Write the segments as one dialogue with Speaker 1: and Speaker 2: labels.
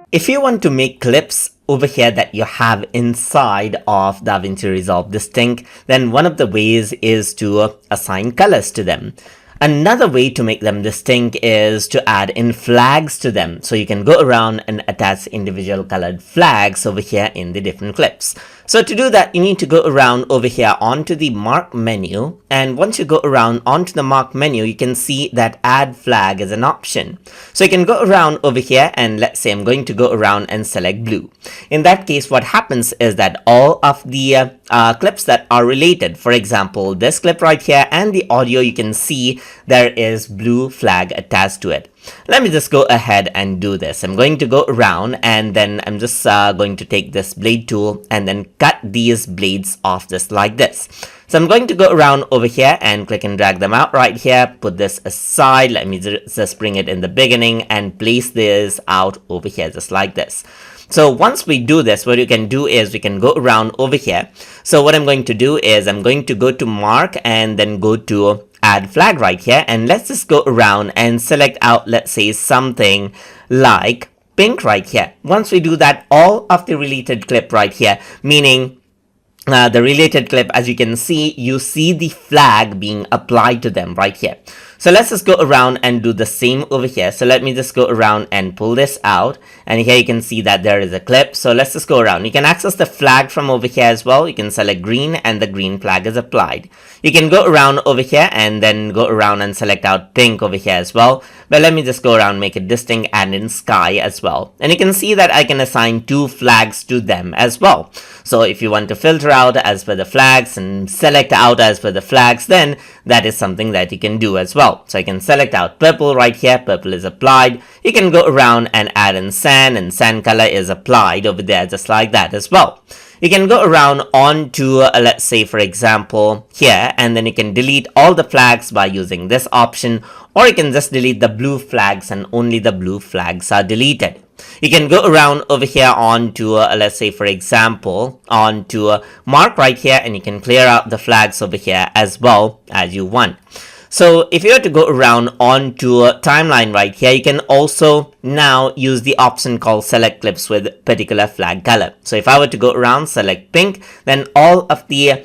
Speaker 1: If you want to make clips over here that you have inside of Davinci Resolve Distinct, then one of the ways is to assign colors to them. Another way to make them distinct is to add in flags to them. So you can go around and attach individual colored flags over here in the different clips. So to do that, you need to go around over here onto the mark menu. And once you go around onto the mark menu, you can see that add flag is an option. So you can go around over here and let's say I'm going to go around and select blue. In that case, what happens is that all of the clips that are related, for example, this clip right here and the audio, you can see there is blue flag attached to it. Let me just go ahead and do this. I'm going to go around and then I'm just going to take this blade tool and then cut these blades off just like this. So I'm going to go around over here and click and drag them out right here. Put this aside. Let me just bring it in the beginning and place this out over here just like this. So once we do this, what you can do is we can go around over here. So what I'm going to do is I'm going to go to mark and then go to add flag right here, and let's just go around and select out, let's say, something like pink right here. Once we do that, all of the related clip right here, meaning the related clip, as you can see, you see the flag being applied to them right here. So let's just go around and do the same over here. So let me just go around and pull this out. And here you can see that there is a clip. So let's just go around. You can access the flag from over here as well. You can select green and the green flag is applied. You can go around over here and then go around and select out pink over here as well. But let me just go around, make it distinct and in sky as well. And you can see that I can assign two flags to them as well. So if you want to filter out as per the flags and select out as per the flags, then that is something that you can do as well. So I can select out purple right here. Purple is applied. You can go around and add in sand, and sand color is applied over there just like that as well. You can go around onto let's say, for example, here, and then you can delete all the flags by using this option, or you can just delete the blue flags and only the blue flags are deleted. You can go around over here onto let's say, for example, onto mark right here, and you can clear out the flags over here as well as you want. So if you were to go around onto a timeline right here, you can also now use the option called select clips with particular flag color. So if I were to go around, select pink, then all of the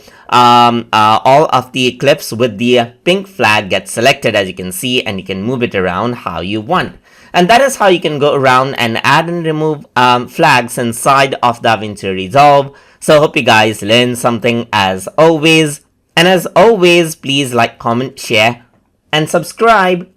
Speaker 1: clips with the pink flag get selected, as you can see, and you can move it around how you want. And that is how you can go around and add and remove flags inside of Davinci Resolve. So I hope you guys learned something as always. And as always, please like, comment, share, and subscribe.